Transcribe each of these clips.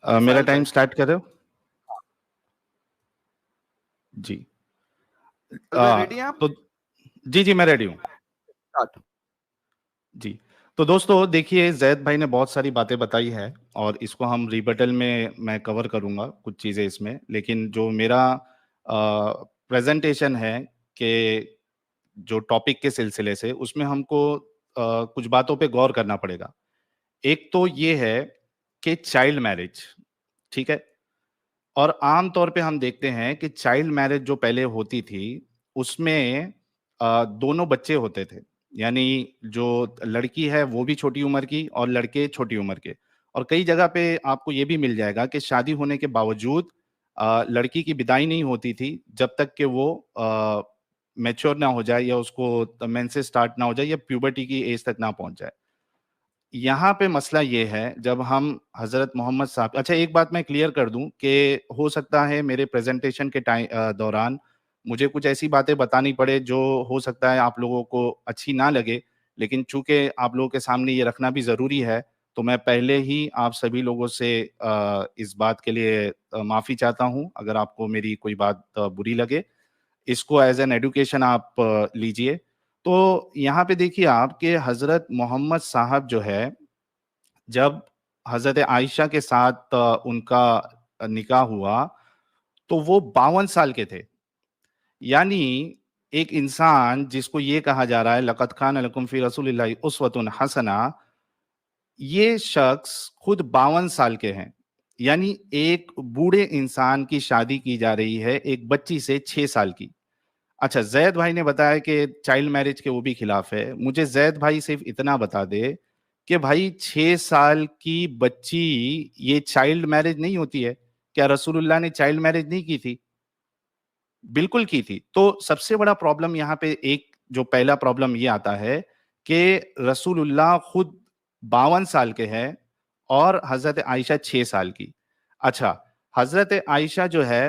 मेरा time start कर रहे हो? जी। रेडी हैं आप? तो जी मैं रेडी हूँ। जी। तो दोस्तों देखिए, जैद भाई ने बहुत सारी बातें बताई है और इसको हम रिबटल में मैं कवर करूंगा कुछ चीज़ें इसमें, लेकिन जो मेरा प्रेजेंटेशन है कि जो टॉपिक के सिलसिले से उसमें हमको कुछ बातों पे गौर करना पड़ेगा। एक तो ये है कि चाइल्ड मैरिज, ठीक है। और आम तौर पे हम देखते हैं कि चाइल्ड मैरिज जो पहले होती थी उसमें दोनों बच्चे होते थे, यानी जो लड़की है वो भी छोटी उम्र की और लड़के छोटी उम्र के। और कई जगह पे आपको ये भी मिल जाएगा कि शादी होने के बावजूद लड़की की विदाई नहीं होती थी जब तक कि वो मैच्योर ना हो जाए या उसको मेंसेस स्टार्ट ना हो जाए या प्यूबर्टी की एज तक ना पहुंच जाए। यहाँ पे मसला ये है, जब हम हजरत मोहम्मद साहब, अच्छा एक बात मैं क्लियर कर दूं कि हो सकता है मेरे प्रेजेंटेशन के दौरान मुझे कुछ ऐसी बातें बतानी पड़े जो हो सकता है आप लोगों को अच्छी ना लगे, लेकिन चूंकि आप लोगों के सामने ये रखना भी ज़रूरी है, तो मैं पहले ही आप सभी लोगों से इस बात के लिए माफ़ी चाहता हूँ अगर आपको मेरी कोई बात बुरी लगे। इसको एज एन एडुकेशन आप लीजिए। तो यहाँ पे देखिए आप कि हजरत मोहम्मद साहब जो है, जब हजरत आयशा के साथ उनका निकाह हुआ तो वो 52 साल के थे। यानी एक इंसान जिसको ये कहा जा रहा है लक़द कान लकुम फी रसूलिल्लाहि उस्वतुन हसना, ये शख्स खुद 52 साल के हैं। यानी एक बूढ़े इंसान की शादी की जा रही है एक बच्ची से 6 साल की। अच्छा, जैद भाई ने बताया कि चाइल्ड मैरिज के वो भी खिलाफ है। मुझे जैद भाई सिर्फ इतना बता दे कि भाई 6 साल की बच्ची ये चाइल्ड मैरिज नहीं होती है? क्या रसूलुल्लाह ने चाइल्ड मैरिज नहीं की थी? बिल्कुल की थी। तो सबसे बड़ा प्रॉब्लम यहाँ पे एक जो पहला प्रॉब्लम ये आता है कि रसूलुल्लाह खुद 52 साल के हैं और हजरत आयशा 6 साल की। अच्छा, हजरत आयशा जो है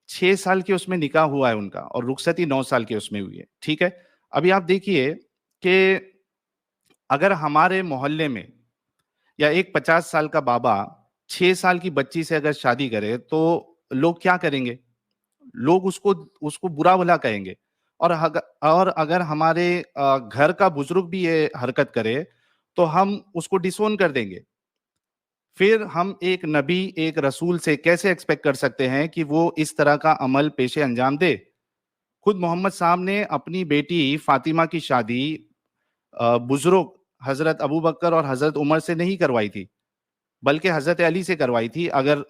6 साल की उसमें निकाह हुआ है उनका और रुखसती 9 साल की उसमें हुई है, ठीक है। अभी आप देखिए कि अगर हमारे मोहल्ले में या एक 50 साल का बाबा 6 साल की बच्ची से अगर शादी करे तो लोग क्या करेंगे? लोग उसको उसको बुरा भला कहेंगे। और अगर हमारे घर का बुजुर्ग भी ये हरकत करे तो हम उसको डिसोन कर देंगे। फिर हम एक नबी, एक रसूल से कैसे एक्सपेक्ट कर सकते हैं कि वो इस तरह का अमल पेशे अंजाम दे? खुद मोहम्मद साहब ने अपनी बेटी फातिमा की शादी बुजुर्ग हजरत अबू बकर और हजरत उमर से नहीं करवाई थी, बल्कि हजरत अली से करवाई थी। अगर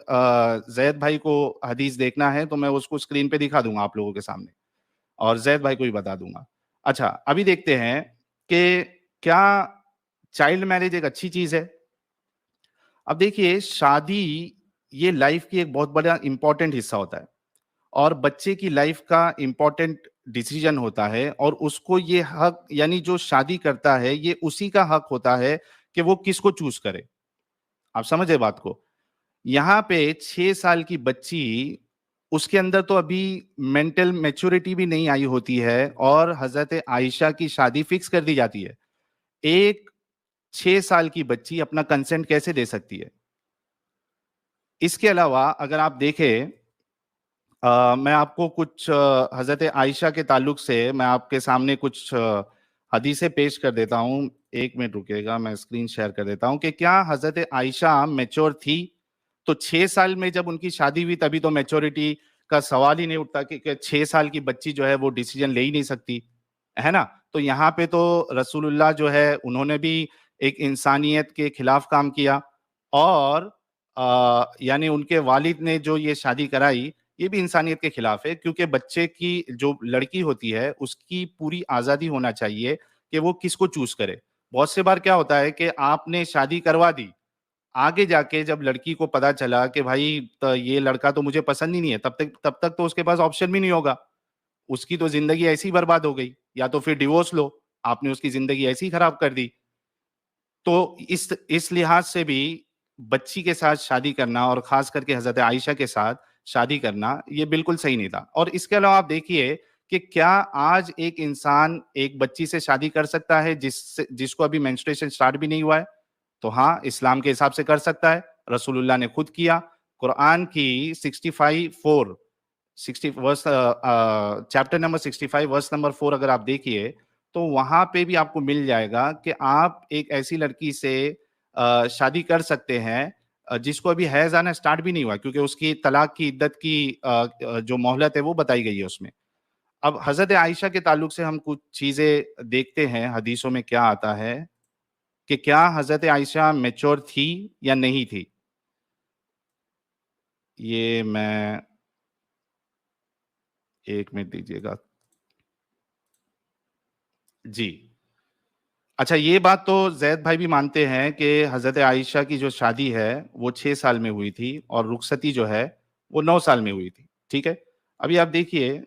जैद भाई को हदीस देखना है तो मैं उसको स्क्रीन पे दिखा दूंगा आप लोगों के सामने, और जैद भाई को भी बता दूंगा। अच्छा, अभी देखते हैं कि क्या चाइल्ड मैरिज एक अच्छी चीज है? अब देखिए, शादी ये लाइफ की एक बहुत बड़ा इंपॉर्टेंट हिस्सा होता है और बच्चे की लाइफ का इंपॉर्टेंट डिसीजन होता है, और उसको ये हक, यानी जो शादी करता है ये उसी का हक होता है कि वो किसको चूज करे। आप समझे बात को? यहाँ पे 6 साल की बच्ची, उसके अंदर तो अभी मेंटल मैच्योरिटी भी नहीं आई होती है और हजरत आयशा की शादी फिक्स कर दी जाती है। एक 6 साल की बच्ची अपना कंसेंट कैसे दे सकती है? इसके अलावा अगर आप देखें, मैं आपको कुछ हजरत आयशा के ताल्लुक से मैं आपके सामने कुछ हदीसें पेश कर देता हूँ। एक मिनट रुकिएगा, मैं स्क्रीन शेयर कर देता हूँ कि क्या हजरत आयशा मैच्योर थी? तो 6 साल में जब उनकी शादी हुई तभी तो मैच्योरिटी का सवाल ही नहीं उठता कि 6 साल की बच्ची जो है वो डिसीजन ले ही नहीं सकती, है ना? तो यहाँ पे तो रसूलुल्लाह जो है उन्होंने भी एक इंसानियत के खिलाफ काम किया, और यानी उनके वालिद ने जो ये शादी कराई ये भी इंसानियत के खिलाफ है, क्योंकि बच्चे की जो लड़की होती है उसकी पूरी आजादी होना चाहिए कि वो किसको चूज करे। बहुत से बार क्या होता है कि आपने शादी करवा दी, आगे जाके जब लड़की को पता चला कि भाई ये लड़का तो मुझे पसंद ही नहीं है, तब तक तो उसके पास ऑप्शन भी नहीं होगा। उसकी तो जिंदगी ऐसी बर्बाद हो गई, या तो फिर डिवोर्स लो, आपने उसकी जिंदगी ऐसी खराब कर दी। तो इस लिहाज से भी बच्ची के साथ शादी करना और खास करके हजरत आयशा के साथ शादी करना ये बिल्कुल सही नहीं था। और इसके अलावा आप देखिए कि क्या आज एक इंसान एक बच्ची से शादी कर सकता है जिसको अभी मेंस्ट्रुएशन स्टार्ट भी नहीं हुआ है? तो हाँ, इस्लाम के हिसाब से कर सकता है। रसूलुल्लाह ने खुद किया। कुरान की 60 verse, chapter number 65 verse number 4 अगर आप देखिए तो वहां पे भी आपको मिल जाएगा कि आप एक ऐसी लड़की से शादी कर सकते हैं जिसको अभी हैज आना स्टार्ट भी नहीं हुआ, क्योंकि उसकी तलाक की इद्दत की जो मोहलत है वो बताई गई है उसमें। अब हजरत आयशा के ताल्लुक से हम कुछ चीजें देखते हैं हदीसों में क्या आता है कि क्या हजरत आयशा मैच्योर थी या नहीं थी। ये मैं, एक मिनट दीजिएगा जी। अच्छा, ये बात तो जैद भाई भी मानते हैं कि हजरत आयशा की जो शादी है वो 6 साल में हुई थी और रुखसती जो है वो 9 साल में हुई थी। ठीक है, अभी आप देखिए।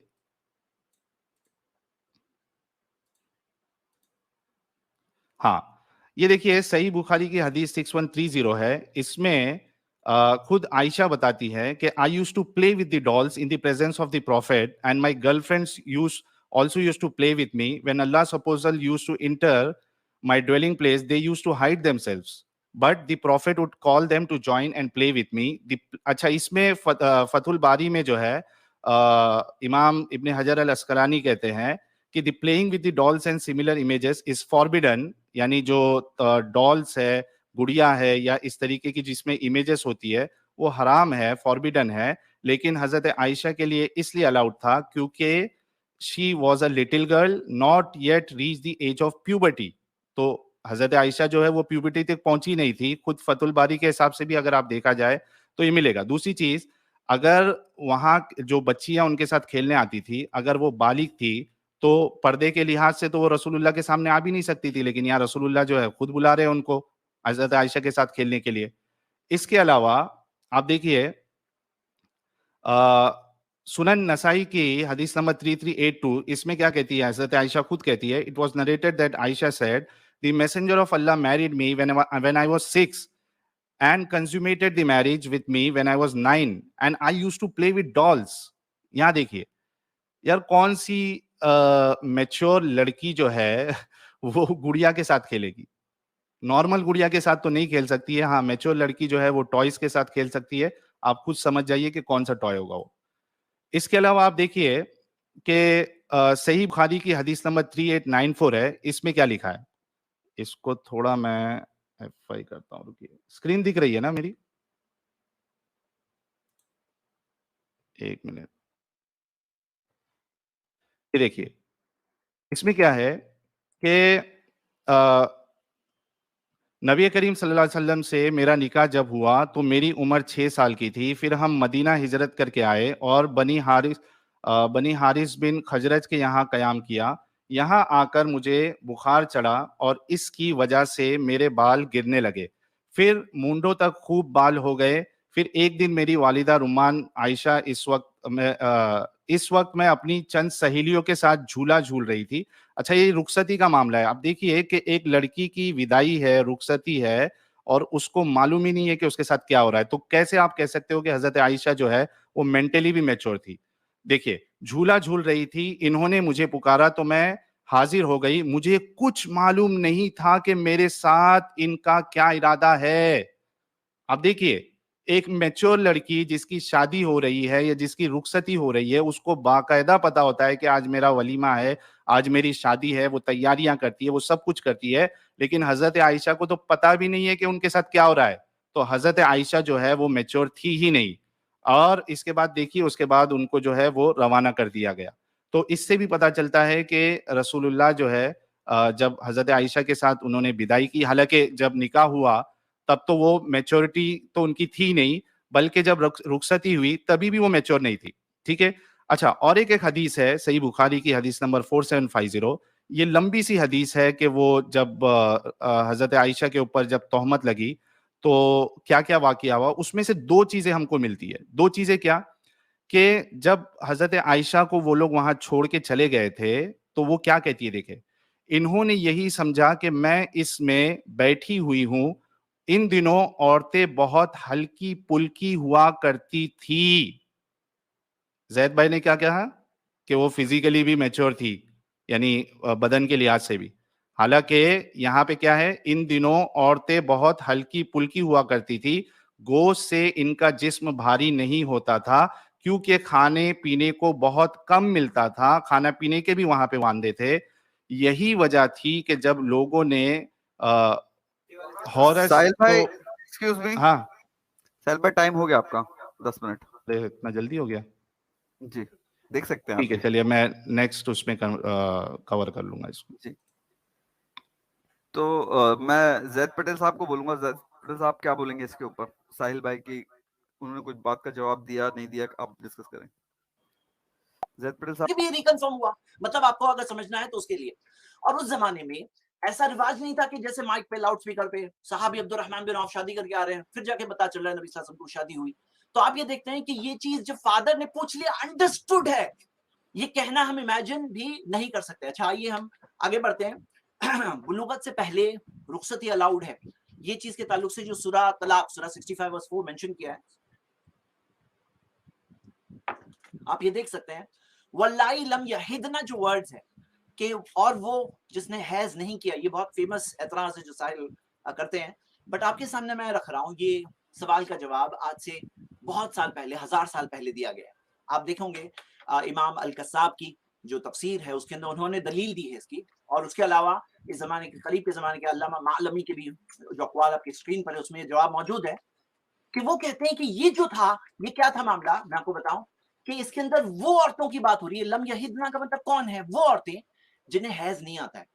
हाँ, ये देखिए सही बुखारी की हदीस 6130 है। इसमें खुद आयशा बताती है कि I use to play with the dolls in the presence of the prophet and my girlfriends use also used to play with me. When Allah's apostle used to enter my dwelling place, they used to hide themselves, but the prophet would call them to join and play with me. अच्छा, इसमें फतहुल बारी में जो है इमाम इब्ने हजर अल अस्कलानी कहते हैं कि the playing with the dolls and similar images is forbidden, यानी जो डॉल्स है, गुड़िया है या इस तरीके की जिसमें इमेजेस होती है वो हराम है, फॉरबिडन है। लेकिन हजरत आयशा के लिए इसलिए अलाउड था क्योंकि she was a little girl not yet reach the age of puberty. तो हजरत आयशा जो है वो प्यूबर्टी तक पहुंची नहीं थी। खुद फतुल बारी के हिसाब से भी अगर आप देखा जाए तो ये मिलेगा। दूसरी चीज, अगर वहां जो बच्चियां उनके साथ खेलने आती थी अगर वो बालिग थी तो पर्दे के लिहाज से तो वो रसूलुल्लाह के सामने आ भी नहीं सकती थी, लेकिन यहाँ रसूलुल्लाह जो है खुद बुला रहे हैं उनको हजरत आयशा के साथ खेलने के लिए। इसके अलावा आप देखिए सुनन नसाई की हदीस नंबर 3382, इसमें क्या कहती है, हजरत आयशा खुद कहती है, it was narrated that Ayesha said the messenger of Allah married me when I was 6 and consummated the marriage with me when I was 9 and I used to play with dolls। यहां देखिए यार, कौन सी मैच्योर लड़की जो है वो गुड़िया के साथ खेलेगी। नॉर्मल गुड़िया के साथ तो नहीं खेल सकती है, हाँ मैच्योर लड़की जो है वो टॉयज के साथ खेल सकती है। आप खुद समझ जाइए कि कौन सा टॉय होगा वो। इसके अलावा आप देखिए कि सही बुखारी की हदीस नंबर 3894 है। इसमें क्या लिखा है, इसको थोड़ा मैं एफ करता हूँ, रुकिए। स्क्रीन दिख रही है ना मेरी, एक मिनट। ये देखिए इसमें क्या है कि नबी करीम सल्लल्लाहु अलैहि वसल्लम से मेरा निकाह जब हुआ तो मेरी उम्र 6 साल की थी। फिर हम मदीना हिजरत करके आए और बनी हारिस बिन खजरज के यहाँ कयाम किया। यहाँ आकर मुझे बुखार चढ़ा और इसकी वजह से मेरे बाल गिरने लगे, फिर मूंडों तक खूब बाल हो गए। फिर एक दिन मेरी वालिदा रुमान आयशा इस वक्त मैं अपनी चंद सहेलियों के साथ झूला झूल रही थी। अच्छा, ये रुखसती का मामला है। आप देखिए कि एक लड़की की विदाई है, रुखसती है और उसको मालूम ही नहीं है कि उसके साथ क्या हो रहा है। तो कैसे आप कह सकते हो कि हजरत आयशा जो है वो मेंटली भी मैच्योर थी। देखिए, झूला झूल रही थी, इन्होंने मुझे पुकारा तो मैं हाजिर हो गई। मुझे कुछ मालूम नहीं था कि मेरे साथ इनका क्या इरादा है। अब देखिए, एक मैच्योर लड़की जिसकी शादी हो रही है या जिसकी रुखसती हो रही है उसको बाकायदा पता होता है कि आज मेरा वलीमा है, आज मेरी शादी है, वो तैयारियां करती है, वो सब कुछ करती है। लेकिन हजरत आयशा को तो पता भी नहीं है कि उनके साथ क्या हो रहा है। तो हजरत आयशा जो है वो मैच्योर थी ही नहीं। और इसके बाद देखिए, उसके बाद उनको जो है वो रवाना कर दिया गया। तो इससे भी पता चलता है कि रसूलुल्लाह जो है जब हजरत आयशा के साथ उन्होंने विदाई की, हालांकि जब निकाह हुआ तब तो वो मैच्योरिटी तो उनकी थी नहीं, बल्कि जब रुखसती हुई तभी भी वो मैच्योर नहीं थी। ठीक है। अच्छा, और एक हदीस है सही बुखारी की हदीस नंबर 4750। ये लंबी सी हदीस है कि वो जब हजरत आयशा के ऊपर जब तोहमत लगी तो क्या क्या वाकया हुआ, उसमें से दो चीजें हमको मिलती है। दो चीजें क्या, कि जब हजरत आयशा को वो लोग वहां छोड़ के चले गए थे तो वो क्या कहती है, देखे, इन्होंने यही समझा कि मैं इसमें बैठी हुई हूं। इन दिनों औरतें बहुत हल्की पुल्की हुआ करती थी। जैद भाई ने क्या कहा कि वो फिजिकली भी मैच्योर थी, यानी बदन के लिहाज से भी। हालांकि यहाँ पे क्या है, इन दिनों औरतें बहुत हल्की पुल्की हुआ करती थी, गोश्त से इनका जिस्म भारी नहीं होता था, क्योंकि खाने पीने को बहुत कम मिलता था, खाना पीने के भी वहां पे वांदे थे। यही वजह थी कि जब लोगों ने हॉरस साहिल भाई, तो एक्सक्यूज मी, हाँ साहिल भाई टाइम हो गया आपका 10 मिनट। इतना जल्दी हो गया? जी, देख सकते हैं ठीक है, आप। चलिए मैं नेक्स्ट उसमें कवर कर लूंगा इसको। जी, तो मैं जैद पटेल साहब को बोलूंगा। जैद पटेल साहब क्या बोलेंगे इसके ऊपर? साहिल भाई की उन्होंने कुछ बात का जवाब दिया नहीं दिया, आप डिस्कस करें। जैद पटेल साहब भी रिकन्फर्म हुआ, मतलब आपको अगर समझना है तो उसके लिए। और उस जमाने में ऐसा रिवाज नहीं था कि जैसे माइक पे लाउड स्पीकर पे सहाबी अब्दुर्रहमान बिन औफ शादी करके आ रहे हैं, फिर जाके पता चल रहा है नबी सल्लल्लाहु अलैहि वसल्लम को शादी हुई। तो आप ये देखते हैं कि ये चीज जब फादर ने पूछ लिया, अंडरस्टूड है, ये कहना हम इमेजिन भी नहीं कर सकते। अच्छा आइए हम आगे बढ़ते हैं। बुलूगत से पहले रुखसती अलाउड है, ये चीज के ताल्लुक से जो सूरह तलाक सूरह 65 वर्स 4 मेंशन किया है, आप ये देख सकते हैं। वल्लाई लम यहिदना जो वर्ड्स है कि, और वो जिसने हैज नहीं किया, ये बहुत फेमस एतराज है जो साहिल करते हैं। बट आपके सामने मैं रख रहा हूँ ये सवाल का जवाब आज से बहुत साल पहले, 1000 साल पहले दिया गया है। आप देखोगे इमाम अल कस्साब की जो तफसीर है उसके अंदर उन्होंने दलील दी है इसकी। और उसके अलावा इस जमाने के करीब के जमाने के अल्लामा मालमी के भी जो अक़वाल आपकी स्क्रीन पर है उसमें जवाब मौजूद है कि वो कहते हैं कि ये जो था, ये क्या था मामला, मैं आपको बताऊं कि इसके अंदर वो औरतों की बात हो रही है। लम यहिदना का मतलब कौन है? वो औरतें जिन्हें हैज नहीं आता है,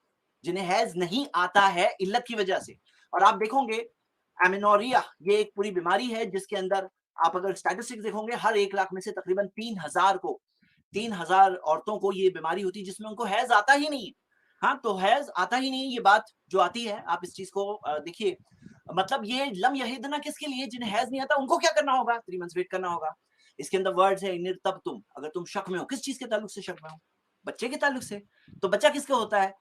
जिन्हें हैज नहीं आता है इल्लत की वजह से। और आप देखोगे एमिनोरिया ये एक पूरी बीमारी है जिसके अंदर आप अगर स्टैटिस्टिक्स देखोगे हर 1 लाख में से तकरीबन 3000 औरतों को ये बीमारी होती है जिसमें उनको हैज आता ही नहीं है। हाँ, तो हैज आता ही नहीं, ये बात जो आती है आप इस चीज को देखिए। मतलब ये लम यहिदना किसके लिए? जिन्हें हैज नहीं आता उनको क्या करना होगा? 3 मंथ्स वेट करना होगा। इसके अंदर वर्ड्स है इन तब तुम, अगर तुम शक में हो, किस चीज के ताल्लुक से शक में हो? बच्चे के ताल्लुक से। तो बच्चा किसका होता है?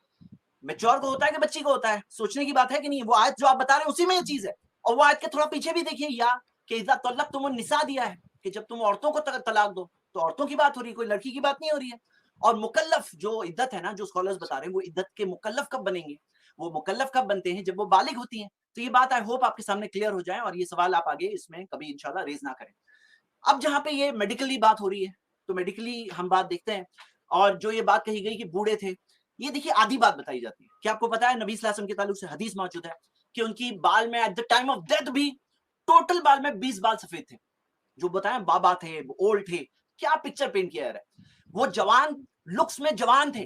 मैच्योर को होता है कि बच्ची को होता है? सोचने की बात है कि नहीं? वो आयत जो आप बता रहे हैं उसी में ये चीज है। और वो आयत के थोड़ा पीछे भी देखिए, या कि इज़ा तल्लक़्तुमुन निसा दिया है कि जब तुम औरतों को तलाक दो, तो औरतों की बात हो रही है, कोई लड़की की बात नहीं हो रही है। और मुकल्लफ जो इद्दत है ना, जो स्कॉलर्स बता रहे हैं, वो इद्दत के मुकल्लफ कब बनेंगे? वो मुकल्लफ कब बनते हैं? जब वो बालिग होती हैं। तो ये बात आई होप आपके सामने क्लियर हो जाए और ये सवाल आप आगे इसमें कभी इंशाल्लाह रेज ना करें। अब जहां पे ये मेडिकली बात हो रही है, तो मेडिकली हम बात देखते हैं। और जो ये बात कही गई कि बूढ़े थे, ये देखिए आधी बात बताई जाती है। क्या आपको पता है नबी सल्लल्लाहु अलैहि वसल्लम के ताल्लुक से हदीस मौजूद है कि उनकी बाल में at the time of death भी टोटल बाल में 20 बाल सफेद थे। जो बताया बाबा थे, ओल्ड थे, क्या पिक्चर पेंट किया है। वो जवान, लुक्स में जवान थे,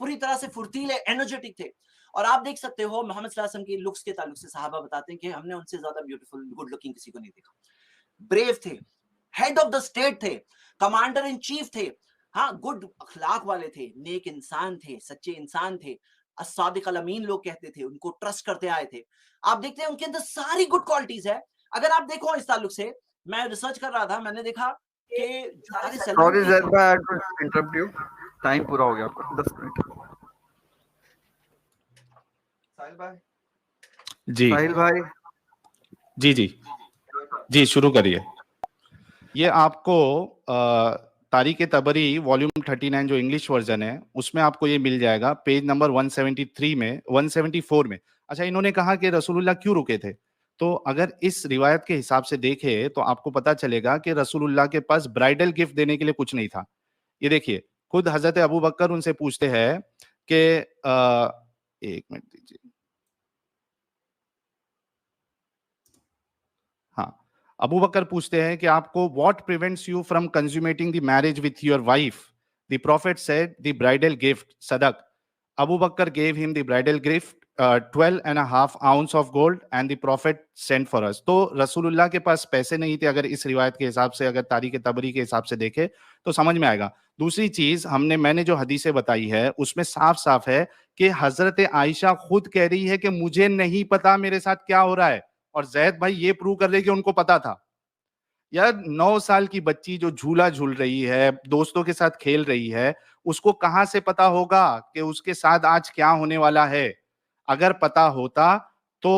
पूरी तरह से फुर्तीले, एनर्जेटिक थे। और आप देख सकते हो मोहम्मद सल्लल्लाहु अलैहि वसल्लम की लुक्स के ताल्लुक से सहाबा बताते हैं कि हमने उनसे ज्यादा ब्यूटीफुल, गुड लुकिंग किसी को नहीं देखा। ब्रेव थे, हेड ऑफ द स्टेट थे, कमांडर इन चीफ थे, हाँ, गुड अखलाक वाले थे, नेक इंसान थे, सच्चे इंसान थे, अस्सादिक अल अमीन लोग कहते थे, उनको ट्रस्ट करते आए थे। आप देखते हैं उनके अंदर सारी गुड क्वालिटीज है। अगर आप देखो इस ताल्लुक से, मैं रिसर्च कर रहा था, मैंने देखा कि सारे सॉरी जैद भाई, I have to interrupt you, time पूरा हो गया आपका, 10 मिनट। साहिल भाई जी साहिल भाई जी जी जी शुरू करिए। ये आपको तारीख तबरी वॉल्यूम 39 जो इंग्लिश वर्जन है उसमें आपको ये मिल जाएगा, पेज नंबर 173 में, 174 में। अच्छा, इन्होंने कहा कि रसूलुल्लाह क्यों रुके थे, तो अगर इस रिवायत के हिसाब से देखें तो आपको पता चलेगा कि रसूलुल्लाह के पास ब्राइडल गिफ्ट देने के लिए कुछ नहीं था। ये देखिए, खुद हजरत अबू बकर उनसे पूछते हैं कि एक मिनट दीजिए, हाँ, अबू बकर पूछते हैं कि आपको what prevents you from consummating the marriage with your wife? The prophet said the bridal gift सदक। Abu Bakr gave him the bridal gift 12.5 ounce of gold and the prophet sent for us. तो रसूलुल्लाह के पास पैसे नहीं थे, अगर इस रिवायत के हिसाब से, अगर तारीख तबरी के हिसाब से देखे तो समझ में आएगा। दूसरी चीज, मैंने जो हदीसें बताई है उसमें साफ साफ है कि हजरत आयशा खुद कह रही है कि मुझे नहीं पता मेरे साथ क्या हो रहा है, और जैद भाई ये प्रूव कर रहे कि उनको पता था। यार 9 साल की बच्ची जो झूला झूल रही है, दोस्तों के साथ खेल रही है, उसको कहां से पता होगा कि उसके साथ आज क्या होने वाला है? अगर पता होता तो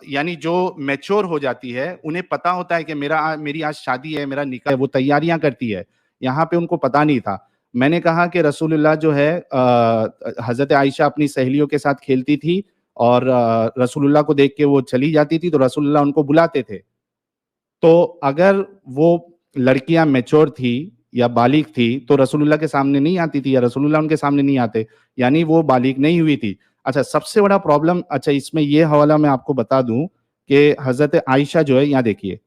यानी जो मैच्योर हो जाती है उन्हें पता होता है कि मेरी आज शादी है, मेरा निकाह है, वो तैयारियां करती है। यहाँ पे उनको पता नहीं था। मैंने कहा कि रसूलुल्लाह जो है, हजरत आयशा अपनी सहेलियों के साथ खेलती थी और रसूलुल्लाह को देख के वो चली जाती थी, तो रसूलुल्लाह उनको बुलाते थे तो अगर वो लड़कियां मैच्योर थी या बालिग थी तो रसूलुल्लाह के सामने नहीं आती थी या रसूलुल्लाह उनके सामने नहीं आते, यानी वो बालिग नहीं हुई थी। अच्छा, सबसे बड़ा प्रॉब्लम, अच्छा इसमें ये हवाला मैं आपको बता दूं कि हजरत आयशा जो है, यहाँ देखिए,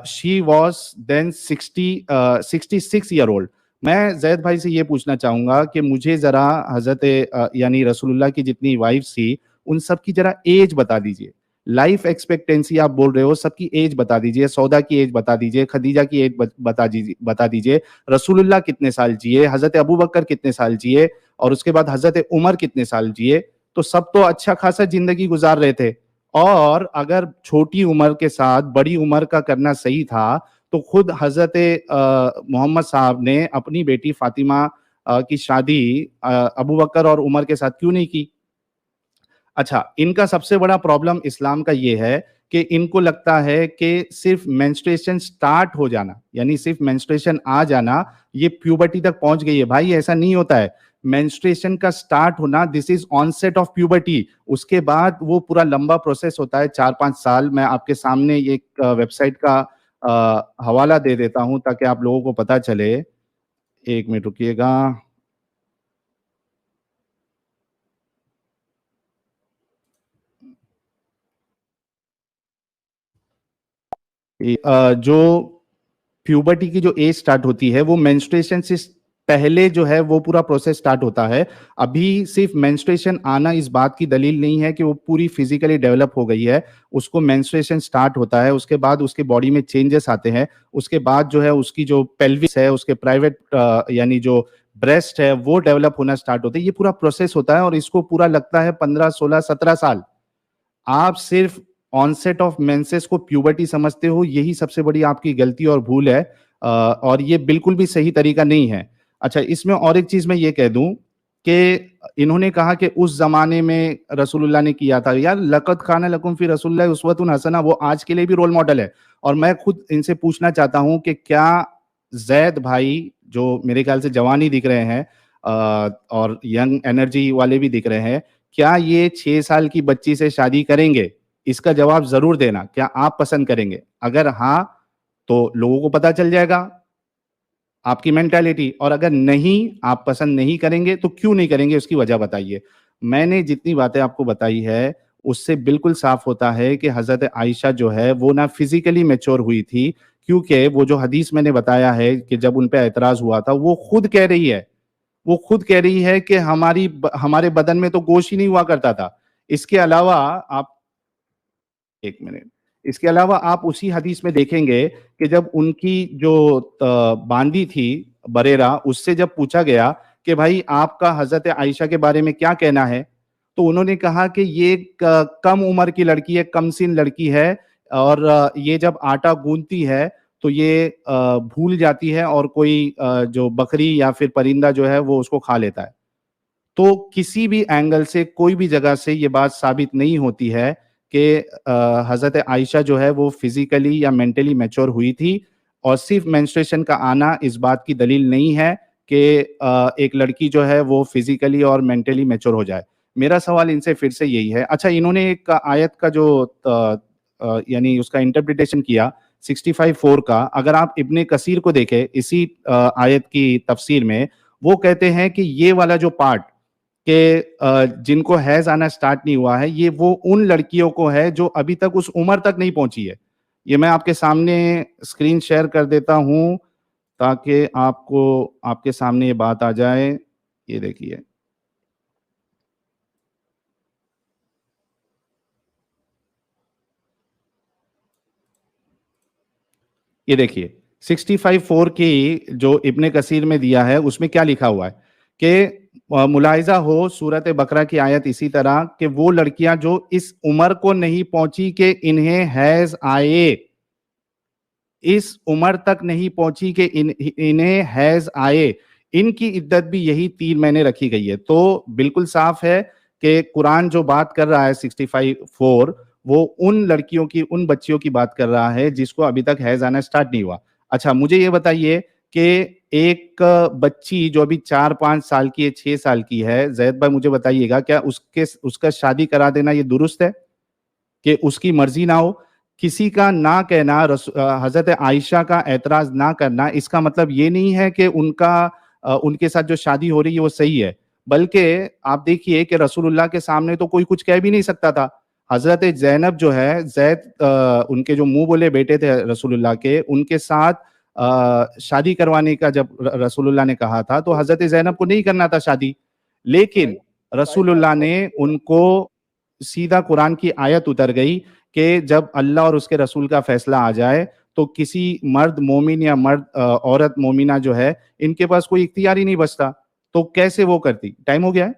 she was then 66 year old. मैं जैद भाई से ये पूछना चाहूंगा कि मुझे जरा हजरत यानी रसूलुल्लाह की जितनी वाइफ थी उन सब की जरा एज बता दीजिए। लाइफ एक्सपेक्टेंसी आप बोल रहे हो, सबकी एज बता दीजिए। सौदा की एज बता दीजिए, खदीजा की एज बता दीजिए। रसूलुल्लाह कितने साल जिए, हजरत अबू बकर कितने साल जिए, और उसके बाद हजरत उमर कितने साल जिए। तो सब तो अच्छा खासा जिंदगी गुजार रहे थे। और अगर छोटी उम्र के साथ बड़ी उम्र का करना सही था तो खुद हजरत मोहम्मद साहब ने अपनी बेटी फातिमा की शादी अबू बकर और उमर के साथ क्यों नहीं की? अच्छा, इनका सबसे बड़ा प्रॉब्लम इस्लाम का ये है कि इनको लगता है कि सिर्फ मेंस्ट्रुएशन स्टार्ट हो जाना, यानी सिर्फ मेंस्ट्रुएशन आ जाना, ये प्यूबर्टी तक पहुंच गई है। भाई ऐसा नहीं होता है। मेंस्ट्रुएशन का स्टार्ट होना, this is onset of puberty. उसके बाद वो पूरा लंबा प्रोसेस होता है, 4-5 साल। मैं आपके सामने एक वेबसाइट का हवाला दे देता हूं ताकि आप लोगों को पता चले। 1 मिनट रुकिएगा। जो प्यूबर्टी की जो एज स्टार्ट होती है वो मेंस्ट्रुएशन से पहले जो है वो पूरा प्रोसेस स्टार्ट होता है। अभी सिर्फ मेंस्ट्रुएशन आना इस बात की दलील नहीं है कि वो पूरी फिजिकली डेवलप हो गई है। उसको मेंस्ट्रुएशन स्टार्ट होता है, उसके बाद उसके बॉडी में चेंजेस आते हैं। उसके बाद जो है उसकी जो पेल्विस है, उसके प्राइवेट यानी जो ब्रेस्ट है वो डेवलप होना स्टार्ट होते हैं। ये पूरा प्रोसेस होता है और इसको पूरा लगता है 15, 16, 17 साल। आप सिर्फ ऑनसेट ऑफ मेंसेस को प्यूबर्टी समझते हो, यही सबसे बड़ी आपकी गलती और भूल है। और ये बिल्कुल भी सही तरीका नहीं है। अच्छा, इसमें और एक चीज मैं ये कह दूं कि इन्होंने कहा कि उस जमाने में रसूलुल्लाह ने किया था। यार, लक़द काना लकुम फी रसूलिल्लाहि उस्वतुन हसना वो आज के लिए भी रोल मॉडल है। और मैं खुद इनसे पूछना चाहता हूं कि क्या जैद भाई, जो मेरे ख्याल से जवान ही दिख रहे हैं और यंग एनर्जी वाले भी दिख रहे हैं, क्या ये 6 साल की बच्ची से शादी करेंगे? इसका जवाब जरूर देना। क्या आप पसंद करेंगे? अगर हाँ, तो लोगों को पता चल जाएगा आपकी मेंटालिटी, और अगर नहीं, आप पसंद नहीं करेंगे तो क्यों नहीं करेंगे उसकी वजह बताइए। मैंने जितनी बातें आपको बताई है उससे बिल्कुल साफ होता है कि हजरत आयशा जो है वो ना फिजिकली मैच्योर हुई थी, क्योंकि वो जो हदीस मैंने बताया है कि जब उन पे एतराज हुआ था, वो खुद कह रही है, वो खुद कह रही है कि हमारे बदन में तो गोश्त ही नहीं हुआ करता था। इसके अलावा आप, 1 मिनट, इसके अलावा आप उसी हदीस में देखेंगे कि जब उनकी जो बांदी थी बरेरा, उससे जब पूछा गया कि भाई आपका हजरत आयशा के बारे में क्या कहना है, तो उन्होंने कहा कि ये कम उम्र की लड़की है, कम सिन लड़की है, और ये जब आटा गूंथती है तो ये भूल जाती है और कोई जो बकरी या फिर परिंदा जो है वो उसको खा लेता है। तो किसी भी एंगल से, कोई भी जगह से ये बात साबित नहीं होती है कि हजरत आयशा जो है वो फिजिकली या मेंटली मैच्योर हुई थी। और सिर्फ मेंस्ट्रुएशन का आना इस बात की दलील नहीं है कि एक लड़की जो है वो फिजिकली और मेंटली मैच्योर हो जाए। मेरा सवाल इनसे फिर से यही है। अच्छा, इन्होंने एक आयत का जो यानी उसका इंटरप्रिटेशन किया 65:4 का, अगर आप इब्ने कसीर को देखें इसी आयत की तफसीर में, वो कहते हैं कि ये वाला जो पार्ट कि जिनको हैज आना स्टार्ट नहीं हुआ है, ये वो उन लड़कियों को है जो अभी तक उस उम्र तक नहीं पहुंची है। ये मैं आपके सामने स्क्रीन शेयर कर देता हूं ताकि आपको आपके सामने ये बात आ जाए। ये देखिए, ये देखिए 65:4 की जो इब्ने कसीर में दिया है उसमें क्या लिखा हुआ है कि मुलाहिजा हो सूरत बकरा की आयत इसी तरह कि वो लड़कियां जो इस उम्र को नहीं पहुंची कि इन्हें हैज आए, इस उम्र तक नहीं पहुंची कि इन्हें हैज आए, इनकी इद्दत भी यही 3 महीने रखी गई है। तो बिल्कुल साफ है कि कुरान जो बात कर रहा है 65:4, वो उन लड़कियों की, उन बच्चियों की बात कर रहा है जिसको अभी तक हैज आना स्टार्ट नहीं हुआ। अच्छा, मुझे ये बताइए कि एक बच्ची जो अभी 4-5 साल की है, 6 साल की है, जैद भाई मुझे बताइएगा क्या उसका शादी करा देना ये दुरुस्त है कि उसकी मर्जी ना हो? किसी का ना कहना, हजरत आयशा का एतराज ना करना, इसका मतलब ये नहीं है कि उनके साथ जो शादी हो रही है वो सही है। बल्कि आप देखिए कि रसूलुल्लाह के सामने तो कोई कुछ कह भी नहीं सकता था। हजरत जैनब जो है, उनके जो मुंह बोले बेटे थे रसूलुल्लाह के, उनके साथ शादी करवाने का जब रसूलुल्लाह ने कहा था, तो हजरत जैनब को नहीं करना था शादी, लेकिन रसूलुल्लाह ने उनको, सीधा कुरान की आयत उतर गई कि जब अल्लाह और उसके रसूल का फैसला आ जाए तो किसी मर्द मोमिन या औरत मोमिना जो है, इनके पास कोई इख्तियार ही नहीं बचता। तो कैसे वो करती? टाइम हो गया है।